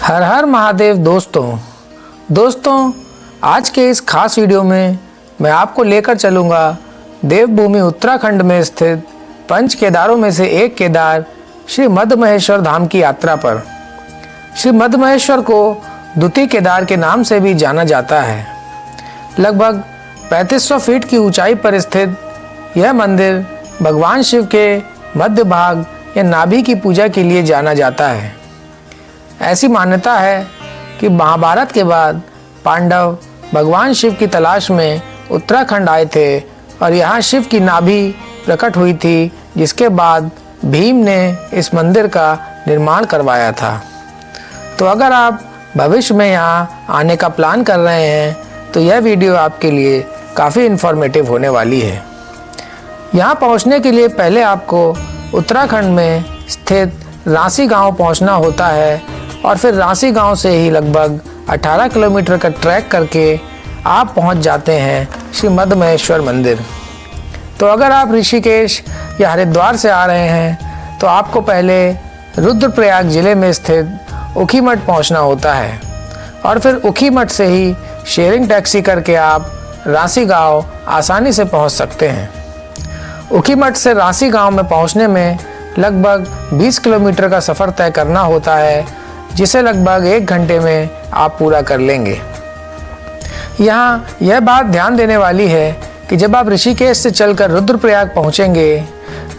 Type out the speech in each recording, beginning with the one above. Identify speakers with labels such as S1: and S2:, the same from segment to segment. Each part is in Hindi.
S1: हर हर महादेव दोस्तों आज के इस खास वीडियो में मैं आपको लेकर चलूँगा देवभूमि उत्तराखंड में स्थित पंच केदारों में से एक केदार श्री मद्दमहेश्वर धाम की यात्रा पर। श्री मद्दमहेश्वर को द्वितीय केदार के नाम से भी जाना जाता है। लगभग 3500 फीट की ऊंचाई पर स्थित यह मंदिर भगवान शिव के मध्य भाग या नाभि की पूजा के लिए जाना जाता है। ऐसी मान्यता है कि महाभारत के बाद पांडव भगवान शिव की तलाश में उत्तराखंड आए थे और यहाँ शिव की नाभि प्रकट हुई थी, जिसके बाद भीम ने इस मंदिर का निर्माण करवाया था। तो अगर आप भविष्य में यहाँ आने का प्लान कर रहे हैं तो यह वीडियो आपके लिए काफ़ी इन्फॉर्मेटिव होने वाली है। यहाँ पहुँचने के लिए पहले आपको उत्तराखंड में स्थित रांसी गांव पहुँचना होता है और फिर रांसी गांव से ही लगभग 18 किलोमीटर का ट्रैक करके आप पहुंच जाते हैं श्री मद्दमहेश्वर मंदिर। तो अगर आप ऋषिकेश या हरिद्वार से आ रहे हैं तो आपको पहले रुद्रप्रयाग जिले में स्थित ऊखीमठ पहुंचना होता है और फिर ऊखीमठ से ही शेयरिंग टैक्सी करके आप रांसी गांव आसानी से पहुंच सकते हैं। ऊखीमठ से रांसी गांव में पहुंचने में लगभग 20 किलोमीटर का सफ़र तय करना होता है, जिसे लगभग 1 घंटे में आप पूरा कर लेंगे। यहाँ यह बात ध्यान देने वाली है कि जब आप ऋषिकेश से चलकर रुद्रप्रयाग पहुँचेंगे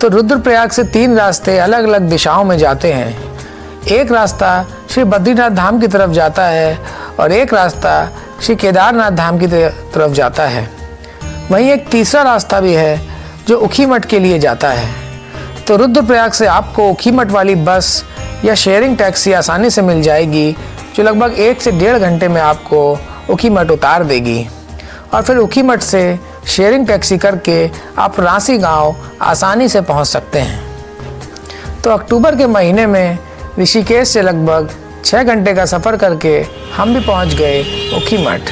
S1: तो रुद्रप्रयाग से 3 रास्ते अलग अलग दिशाओं में जाते हैं। एक रास्ता श्री बद्रीनाथ धाम की तरफ जाता है और एक रास्ता श्री केदारनाथ धाम की तरफ जाता है। वहीं एक तीसरा रास्ता भी है जो ऊखीमठ के लिए जाता है। तो रुद्रप्रयाग से आपको ऊखीमठ वाली बस या शेयरिंग टैक्सी आसानी से मिल जाएगी, जो लगभग 1 से 1.5 घंटे में आपको ऊखीमठ उतार देगी और फिर ऊखीमठ से शेयरिंग टैक्सी करके आप रांसी गांव आसानी से पहुंच सकते हैं। तो अक्टूबर के महीने में ऋषिकेश से लगभग 6 घंटे का सफ़र करके हम भी पहुंच गए ऊखीमठ।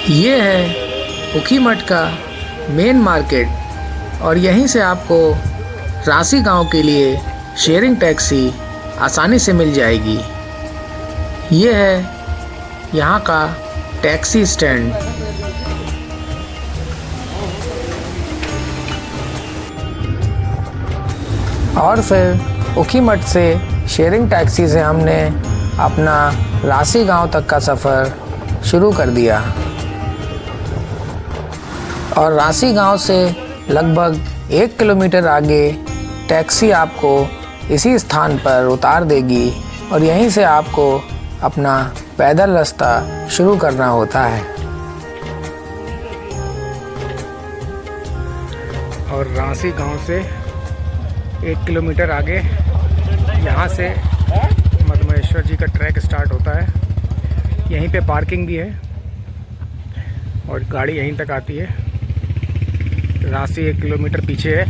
S1: ये है ऊखीमठ का मेन मार्केट और यहीं से आपको रांसी गांव के लिए शेयरिंग टैक्सी आसानी से मिल जाएगी। ये है यहाँ का टैक्सी स्टैंड। और फिर ऊखीमठ से शेयरिंग टैक्सी से हमने अपना रांसी गांव तक का सफ़र शुरू कर दिया और रांसी गांव से लगभग 1 किलोमीटर आगे टैक्सी आपको इसी स्थान पर उतार देगी और यहीं से आपको अपना पैदल रास्ता शुरू करना होता है। और रांसी गांव से 1 किलोमीटर आगे यहाँ से मद्दमहेश्वर जी का ट्रैक स्टार्ट होता है। यहीं पे पार्किंग भी है और गाड़ी यहीं तक आती है। रांसी 1 किलोमीटर पीछे है।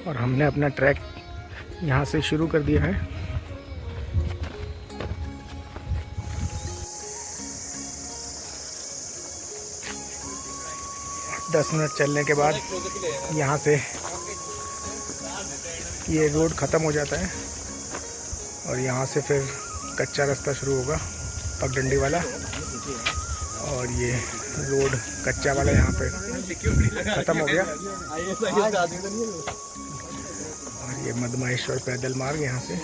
S1: और हमने अपना ट्रैक यहाँ से शुरू कर दिया है। दस मिनट चलने के बाद यहाँ से ये रोड ख़त्म हो जाता है और यहाँ से फिर कच्चा रास्ता शुरू होगा, पगडंडी वाला। और ये रोड कच्चा वाला यहाँ पे ख़त्म हो गया और ये मद्दमहेश्वर पैदल मार्ग यहाँ से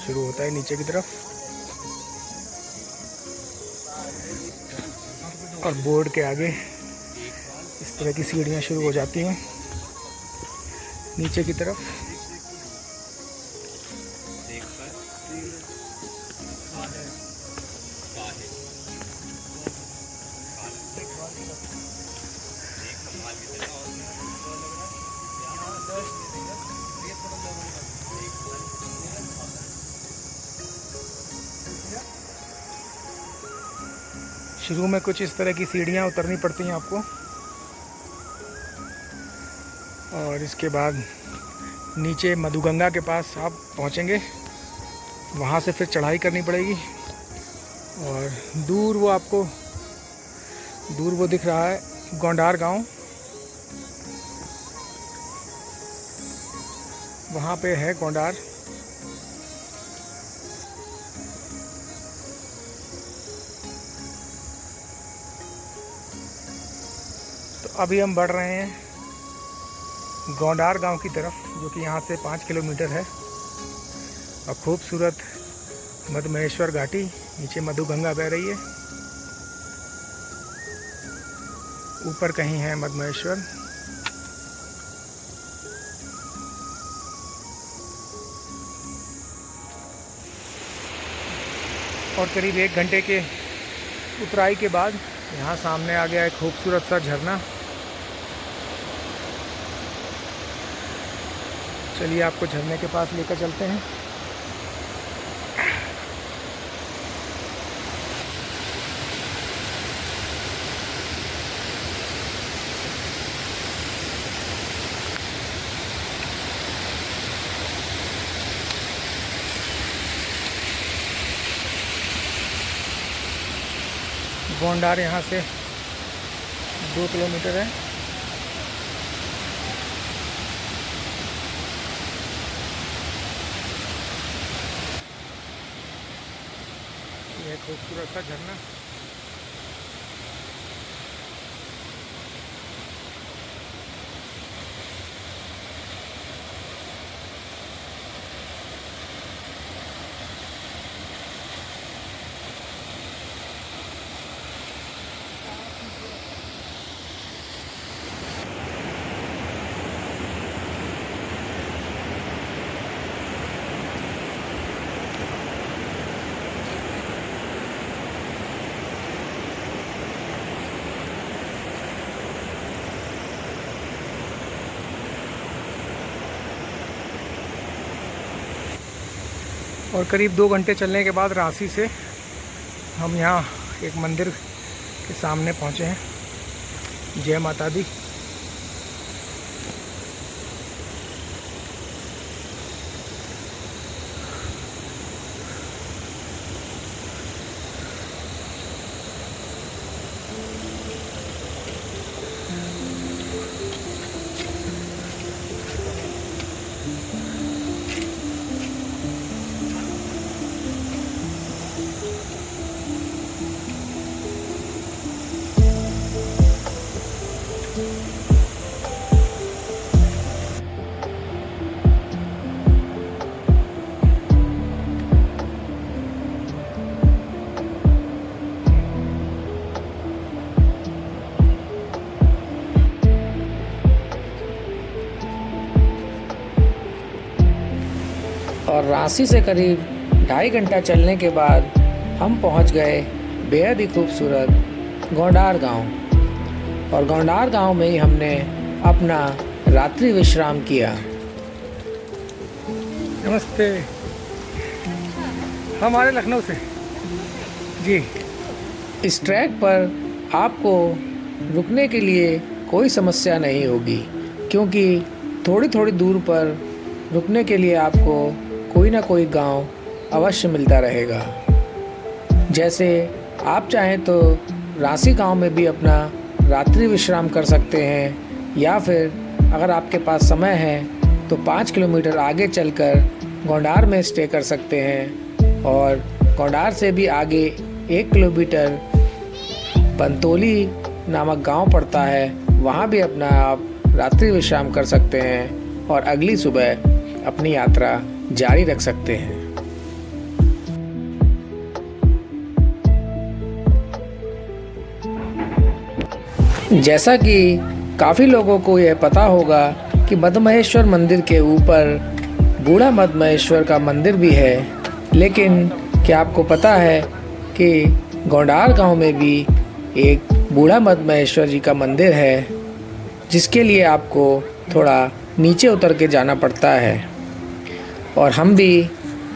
S1: शुरू होता है नीचे की तरफ। और बोर्ड के आगे इस तरह की सीढ़ियाँ शुरू हो जाती हैं नीचे की तरफ। शुरू में कुछ इस तरह की सीढ़ियाँ उतरनी पड़ती हैं आपको, और इसके बाद नीचे मधुगंगा के पास आप पहुँचेंगे। वहाँ से फिर चढ़ाई करनी पड़ेगी। और दूर वो दिख रहा है गोंडार गांव, वहाँ पे है गोंडार। तो अभी हम बढ़ रहे हैं गोंडार गांव की तरफ, जो कि यहाँ से 5 किलोमीटर है। और खूबसूरत मधुमहेश्वर घाटी, नीचे मधुगंगा बह रही है, ऊपर कहीं है मधुमहेश्वर। और करीब 1 घंटे के उतराई के बाद यहाँ सामने आ गया एक खूबसूरत सा झरना। चलिए आपको झरने के पास लेकर चलते हैं। गोंडार यहाँ से 2 किलोमीटर है। यह खूबसूरत सा झरना। और करीब 2 घंटे चलने के बाद रांसी से हम यहाँ एक मंदिर के सामने पहुँचे हैं। जय माता दी। और रांसी से करीब 2.5 घंटा चलने के बाद हम पहुंच गए बेहद ही खूबसूरत गोंडार गांव। और गोंडार गांव में ही हमने अपना रात्रि विश्राम किया। नमस्ते, हमारे लखनऊ से जी। इस ट्रैक पर आपको रुकने के लिए कोई समस्या नहीं होगी, क्योंकि थोड़ी थोड़ी दूर पर रुकने के लिए आपको कोई ना कोई गांव अवश्य मिलता रहेगा। जैसे आप चाहें तो रांसी गांव में भी अपना रात्रि विश्राम कर सकते हैं, या फिर अगर आपके पास समय है तो 5 किलोमीटर आगे चलकर गोंडार में स्टे कर सकते हैं। और गोंडार से भी आगे 1 किलोमीटर पंतोली नामक गांव पड़ता है, वहां भी अपना आप रात्रि विश्राम कर सकते हैं और अगली सुबह अपनी यात्रा जारी रख सकते हैं। जैसा कि काफ़ी लोगों को यह पता होगा कि मधुमहेश्वर मंदिर के ऊपर बूढ़ा मधुमहेश्वर का मंदिर भी है, लेकिन क्या आपको पता है कि गोंडार गांव में भी एक बूढ़ा मधुमहेश्वर जी का मंदिर है, जिसके लिए आपको थोड़ा नीचे उतर के जाना पड़ता है। और हम भी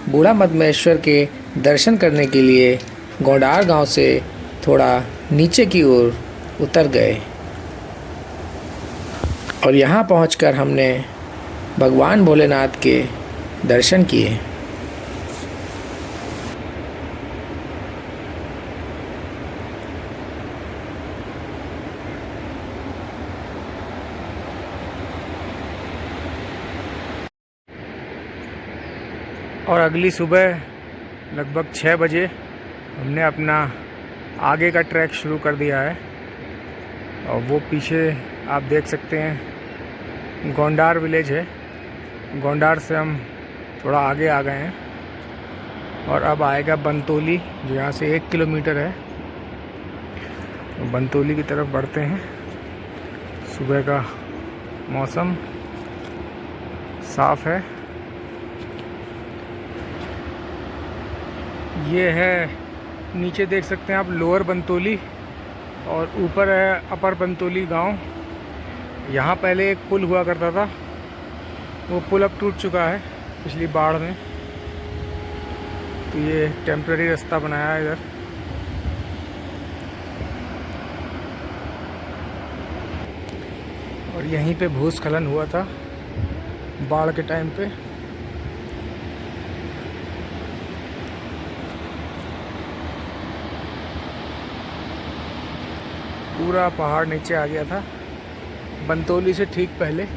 S1: बूढ़ा मधुमहेश्वर के दर्शन करने के लिए गोंडार गांव से थोड़ा नीचे की ओर उतर गए और यहाँ पहुंचकर हमने भगवान भोलेनाथ के दर्शन किए। और अगली सुबह लगभग 6 बजे हमने अपना आगे का ट्रैक शुरू कर दिया है। और वो पीछे आप देख सकते हैं गोंडार विलेज है। गोंडार से हम थोड़ा आगे आ गए हैं और अब आएगा बंतोली, जो यहाँ से 1 किलोमीटर है। तो बंतोली की तरफ बढ़ते हैं। सुबह का मौसम साफ़ है। ये है, नीचे देख सकते हैं आप लोअर बंतोली और ऊपर है अपर बंतोली गांव। यहाँ पहले एक पुल हुआ करता था, वो पुल अब टूट चुका है पिछली बाढ़ में। तो ये टेम्पररी रास्ता बनाया है इधर। और यहीं पे भूस्खलन हुआ था बाढ़ के टाइम पे। पूरा पहाड़ नीचे आ गया था बंतोली से ठीक पहले।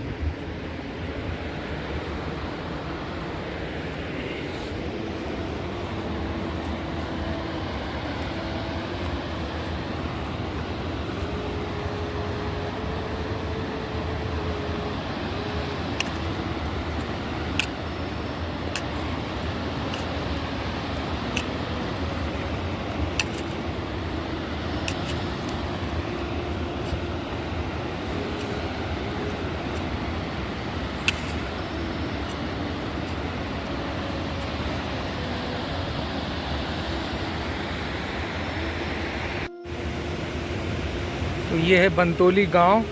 S1: तो ये है बंतोली गांव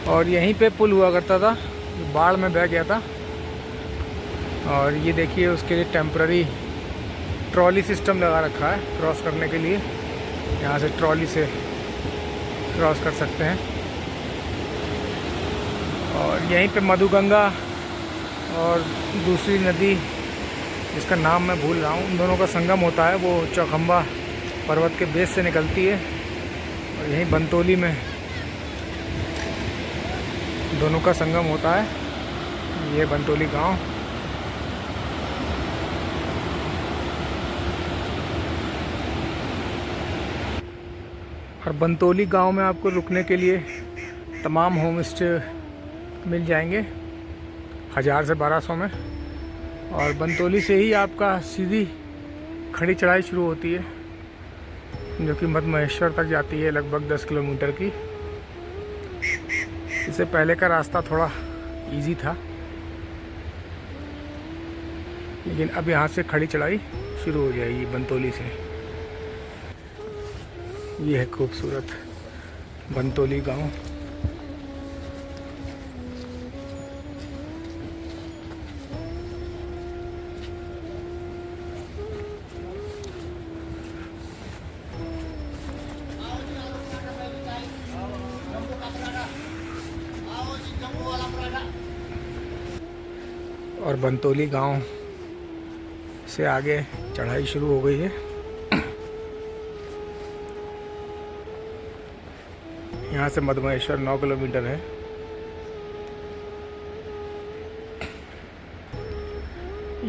S1: और यहीं पे पुल हुआ करता था जो बाढ़ में बह गया था। और ये देखिए उसके लिए टेम्पररी ट्रॉली सिस्टम लगा रखा है क्रॉस करने के लिए। यहाँ से ट्रॉली से क्रॉस कर सकते हैं। और यहीं पे मधुगंगा और दूसरी नदी जिसका नाम मैं भूल रहा हूँ, उन दोनों का संगम होता है। वो चौखंबा पर्वत के बेस से निकलती है और यहीं बंतोली में दोनों का संगम होता है। ये बंतोली गांव। और बंतोली गांव में आपको रुकने के लिए तमाम होम स्टे मिल जाएंगे 1000 से 1200 में। और बंतोली से ही आपका सीधी खड़ी चढ़ाई शुरू होती है जो कि मद महेश्वर तक जाती है, लगभग 10 किलोमीटर की। इससे पहले का रास्ता थोड़ा इजी था, लेकिन अब यहाँ से खड़ी चढ़ाई शुरू हो जाएगी बंतोली से। ये है खूबसूरत बंतोली गांव। और बंतोली गांव से आगे चढ़ाई शुरू हो गई है। यहाँ से मधुमहेश्वर 9 किलोमीटर है।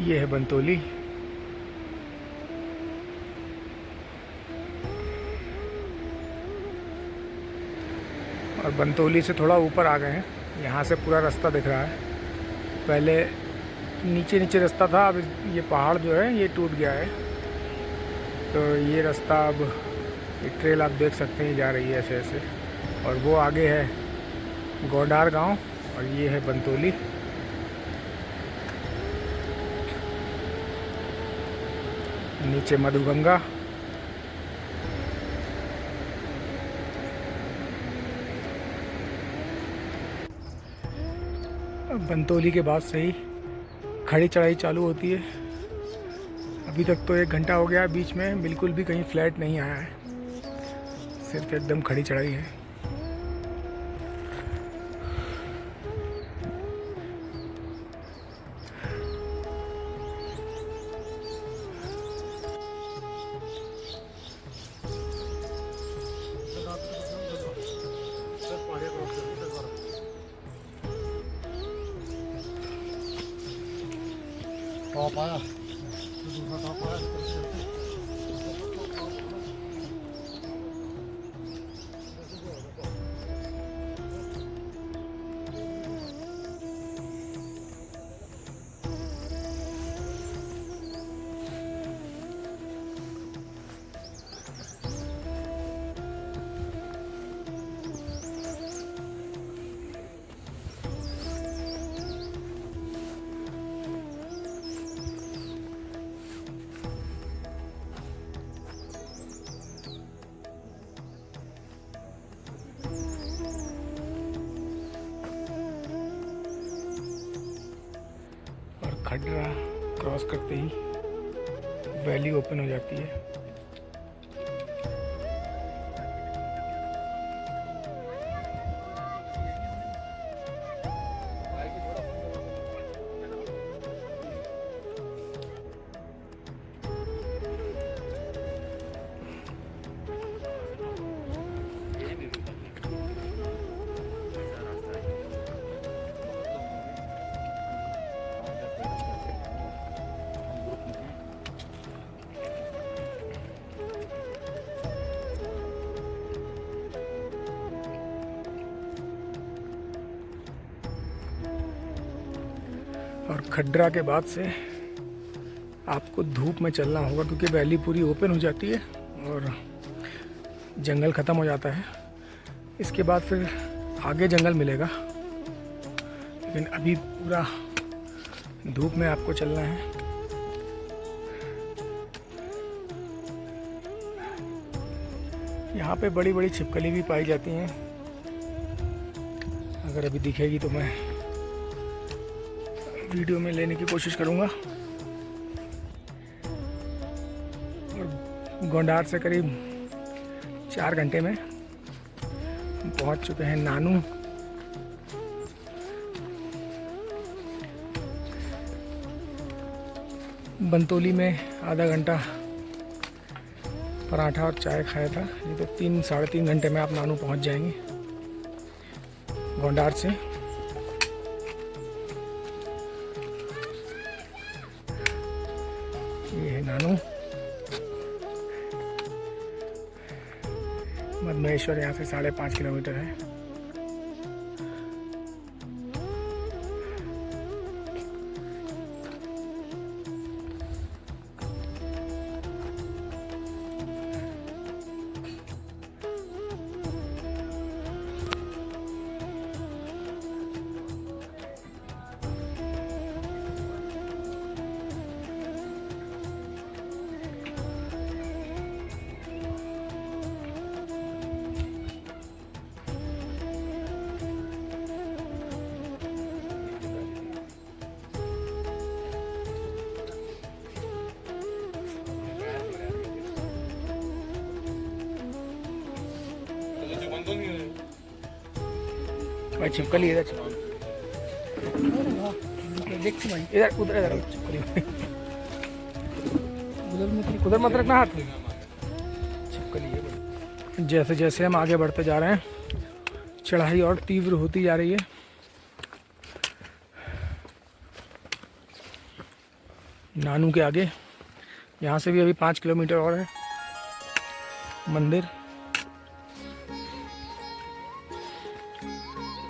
S1: ये है बंतोली। और बंतोली से थोड़ा ऊपर आ गए हैं। यहाँ से पूरा रास्ता दिख रहा है। पहले नीचे नीचे रास्ता था, अब ये पहाड़ जो है ये टूट गया है। तो ये रास्ता अब ये ट्रेल आप देख सकते हैं जा रही है ऐसे ऐसे। और वो आगे है गोंडार गांव और ये है बंतोली। नीचे मधुगंगा। बंतोली के बाद से ही खड़ी चढ़ाई चालू होती है। अब अभी तक तो 1 घंटा हो गया, बीच में बिल्कुल भी कहीं फ्लैट नहीं आया है, सिर्फ एकदम खड़ी चढ़ाई है।
S2: टॉप आया, दूसरा टॉप आया।
S1: खड्डा क्रॉस करते ही वैली ओपन हो जाती है। और खड्डरा के बाद से आपको धूप में चलना होगा, क्योंकि वैली पूरी ओपन हो जाती है और जंगल ख़त्म हो जाता है। इसके बाद फिर आगे जंगल मिलेगा, लेकिन अभी पूरा धूप में आपको चलना है। यहाँ पे बड़ी बड़ी छिपकली भी पाई जाती हैं, अगर अभी दिखेगी तो मैं वीडियो में लेने की कोशिश करूँगा। और गोंडार से करीब 4 घंटे में हम पहुँच चुके हैं नानू। बंतोली में आधा घंटा पराठा और चाय खाया था, ये तो 3 साढ़े 3 घंटे में आप नानू पहुँच जाएंगे गोंडार से। ये है नानू। मधमेश्वर यहाँ से 5.5 किलोमीटर है। भाई छिपकली इधर, देखती भाई इधर, उधर इधर छिपकली, उधर मत रखना हाथ में, छिपकली है। जैसे जैसे हम आगे बढ़ते जा रहे हैं, चढ़ाई और तीव्र होती जा रही है। नानू के आगे यहाँ से भी अभी 5 किलोमीटर और है मंदिर।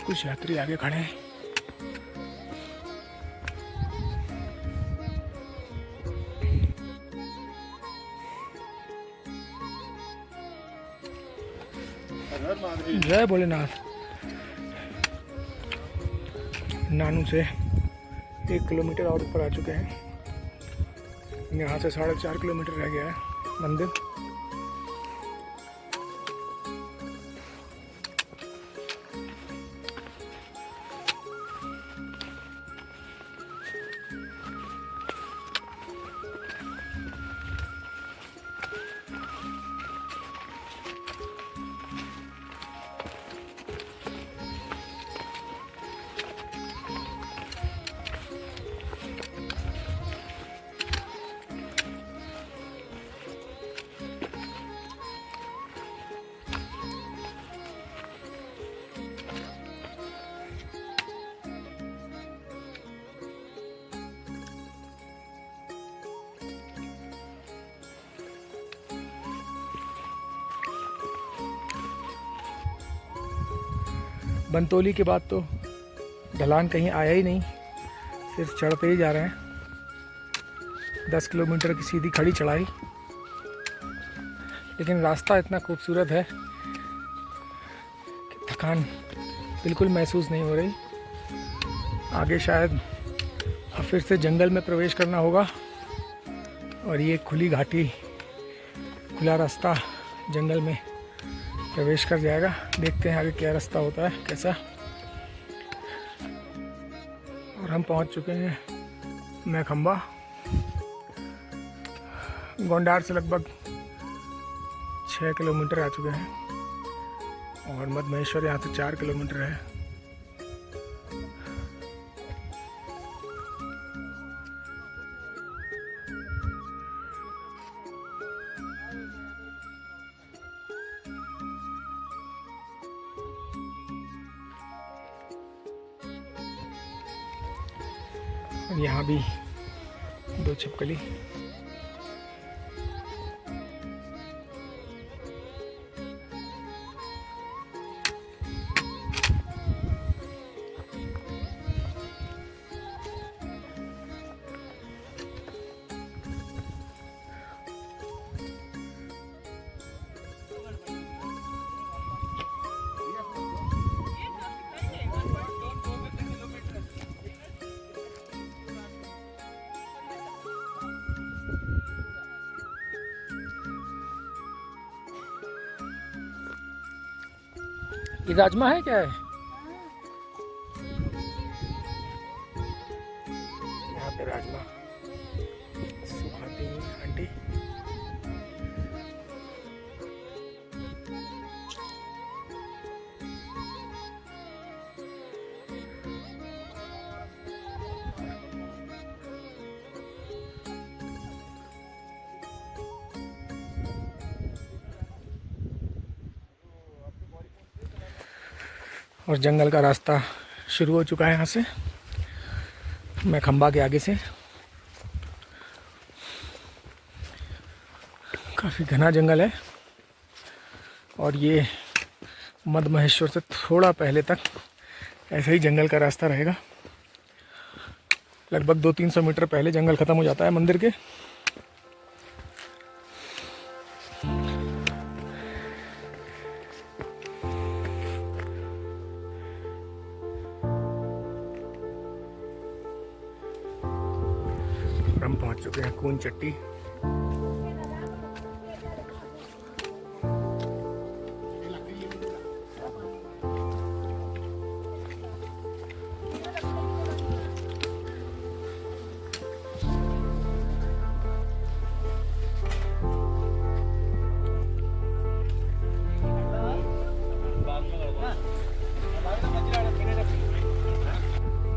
S1: कुछ यात्री आगे खड़े हैं। जय भोलेनाथ। नानू से 1 किलोमीटर और ऊपर आ चुके हैं। यहाँ से 4.5 किलोमीटर रह गया है मंदिर। बनतोली के बाद तो ढलान कहीं आया ही नहीं, सिर्फ चढ़ते ही जा रहे हैं। 10 किलोमीटर की सीधी खड़ी चढ़ाई, लेकिन रास्ता इतना खूबसूरत है कि थकान बिल्कुल महसूस नहीं हो रही। आगे शायद अब फिर से जंगल में प्रवेश करना होगा, और ये खुली घाटी, खुला रास्ता जंगल में प्रवेश कर जाएगा। देखते हैं आगे क्या रास्ता होता है, कैसा। और हम पहुंच चुके हैं मैखंबा। गोंडार से लगभग 6 किलोमीटर आ चुके हैं, और मद महेश्वर यहाँ से 4 किलोमीटर है। और यहाँ भी 2 छिपकली। ये राजमा है क्या है? यहाँ पे राजमा सुखाती हैं आंटी। और जंगल का रास्ता शुरू हो चुका है यहाँ से, मैखंबा के आगे से। काफ़ी घना जंगल है, और ये मद महेश्वर से थोड़ा पहले तक ऐसे ही जंगल का रास्ता रहेगा। लगभग 200-300 मीटर पहले जंगल ख़त्म हो जाता है मंदिर के। हम पहुंच चुके हैं कून चट्टी।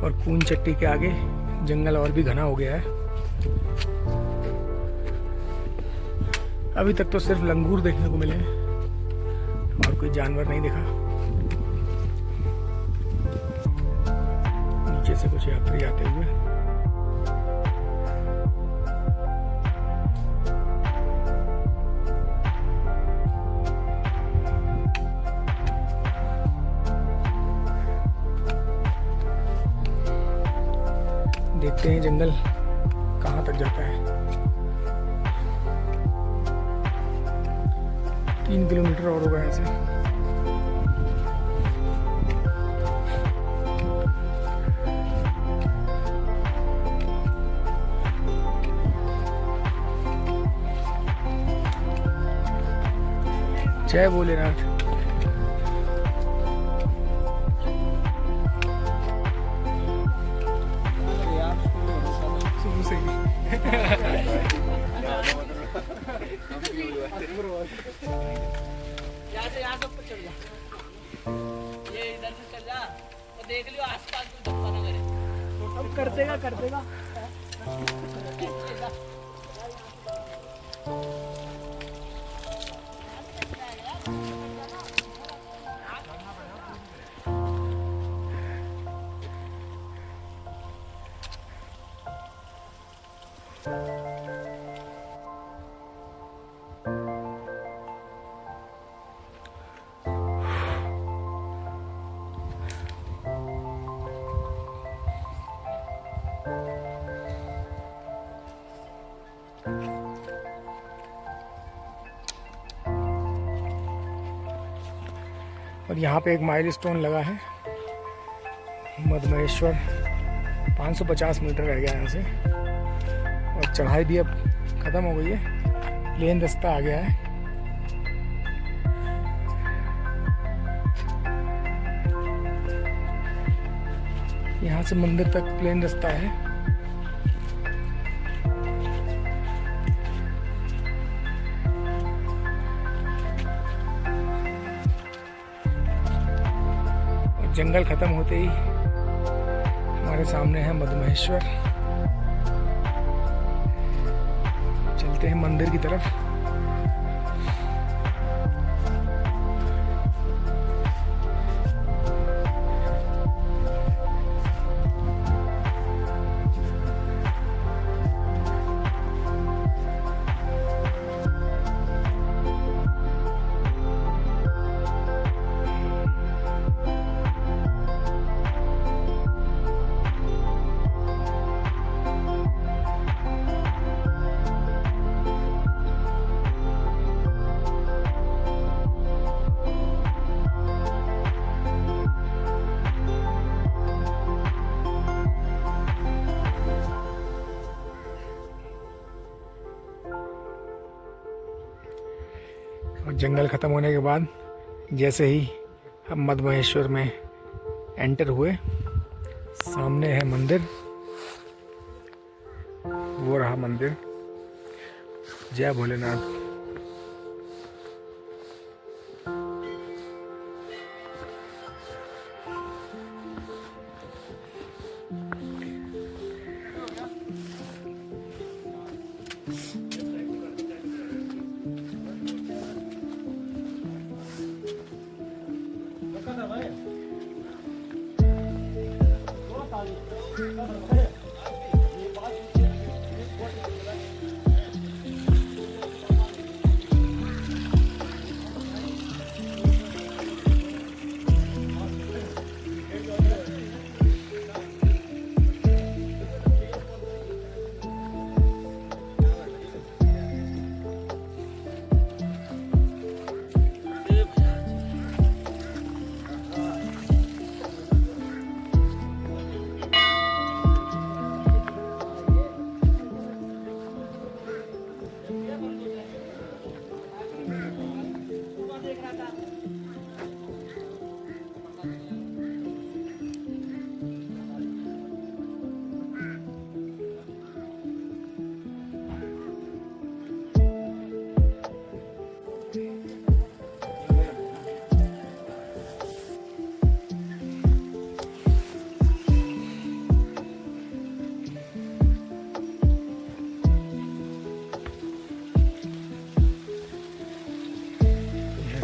S1: और कून चट्टी के आगे जंगल और भी घना हो गया है। अभी तक तो सिर्फ लंगूर देखने को मिले हैं, और कोई जानवर नहीं दिखा। नीचे से कुछ यात्री आते हुए। देखते हैं जंगल कहाँ तक जाता है। 3 किलोमीटर और होगा यहाँ से। जय भोलेनाथ। शुरू से ही
S3: यहाँ सब कुछ चल जा, ये इधर से चल जा तो देख लियो आसपास कोई धक्का ना करे। अब कर देगा कर देगा।
S1: और यहाँ पे एक माइलस्टोन लगा है, मधमहेश्वर 550 मीटर रह गया यहाँ से, और चढ़ाई भी अब ख़त्म हो गई है, प्लेन रास्ता आ गया है। यहाँ से मंदिर तक प्लेन रास्ता है। और जंगल खत्म होते ही हमारे सामने है मधमहेश्वर। चलते हैं मंदिर की तरफ। और जंगल ख़त्म होने के बाद जैसे ही हम मधमहेश्वर में एंटर हुए, सामने है मंदिर, वो रहा मंदिर। जय भोलेनाथ।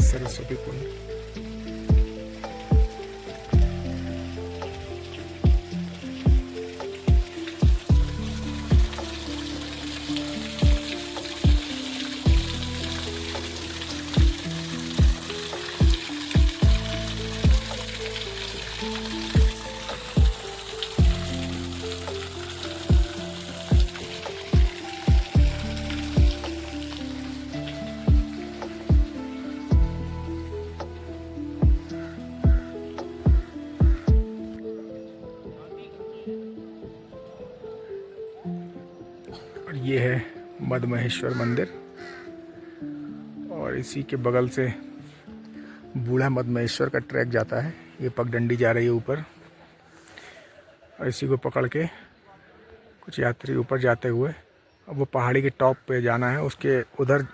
S1: सरस्वती कुंड। और ये है मधमहेश्वर मंदिर, और इसी के बगल से बूढ़ा मधमहेश्वर का ट्रैक जाता है। ये पगडंडी जा रही है ऊपर, और इसी को पकड़ के कुछ यात्री ऊपर जाते हुए अब वो पहाड़ी के टॉप पे जाना है। उसके उधर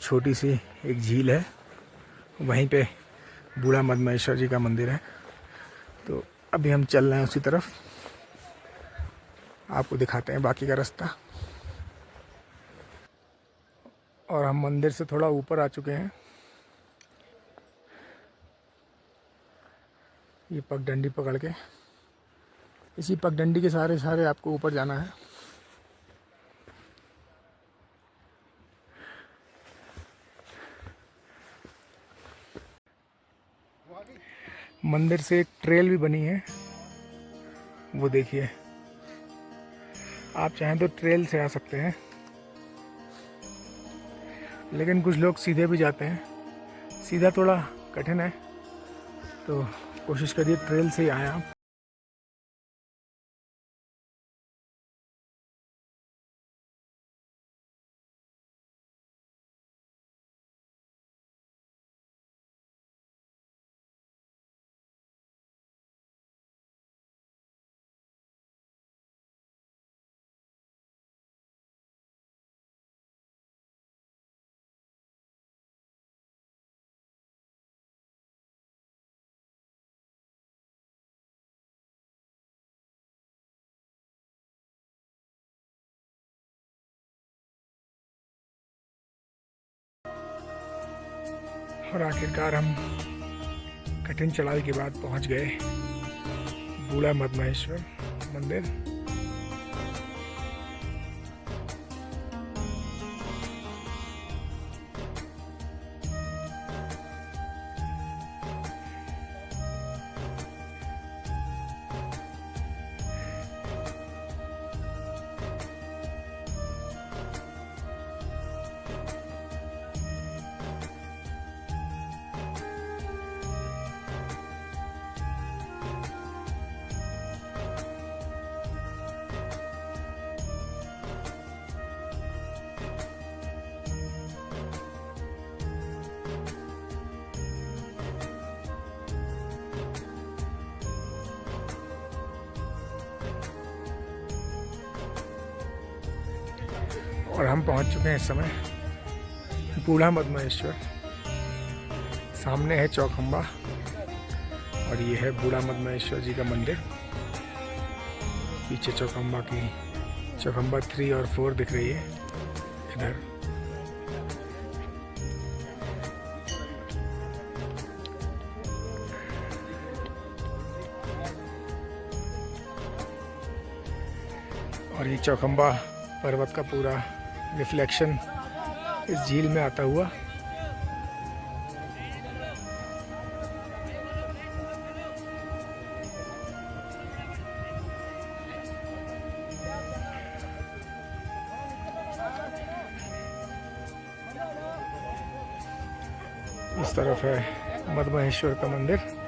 S1: छोटी सी एक झील है, वहीं पे बूढ़ा मधमहेश्वर जी का मंदिर है। तो अभी हम चल रहे हैं उसी तरफ, आपको दिखाते हैं बाकी का रास्ता। और हम मंदिर से थोड़ा ऊपर आ चुके हैं। ये पगडंडी पकड़ के, इसी पगडंडी के सहारे आपको ऊपर जाना है। मंदिर से एक ट्रेल भी बनी है, वो देखिए। आप चाहें तो ट्रेल से आ सकते हैं, लेकिन कुछ लोग सीधे भी जाते हैं। सीधा थोड़ा कठिन है, तो कोशिश करिए ट्रेल से ही आए आप। और आखिरकार हम कठिन चढ़ाई के बाद पहुंच गए बूढ़ा मदमहेश्वर मंदिर। और हम पहुंच चुके हैं इस समय बूढ़ा मदमहेश्वर। सामने है चौखंबा और ये है बूढ़ा मदमहेश्वर जी का मंदिर। पीछे चौखंबा 3 और 4 दिख रही है इधर। और ये चौखंबा पर्वत का पूरा रिफ्लेक्शन इस झील में आता हुआ। इस तरफ है मदमहेश्वर का मंदिर।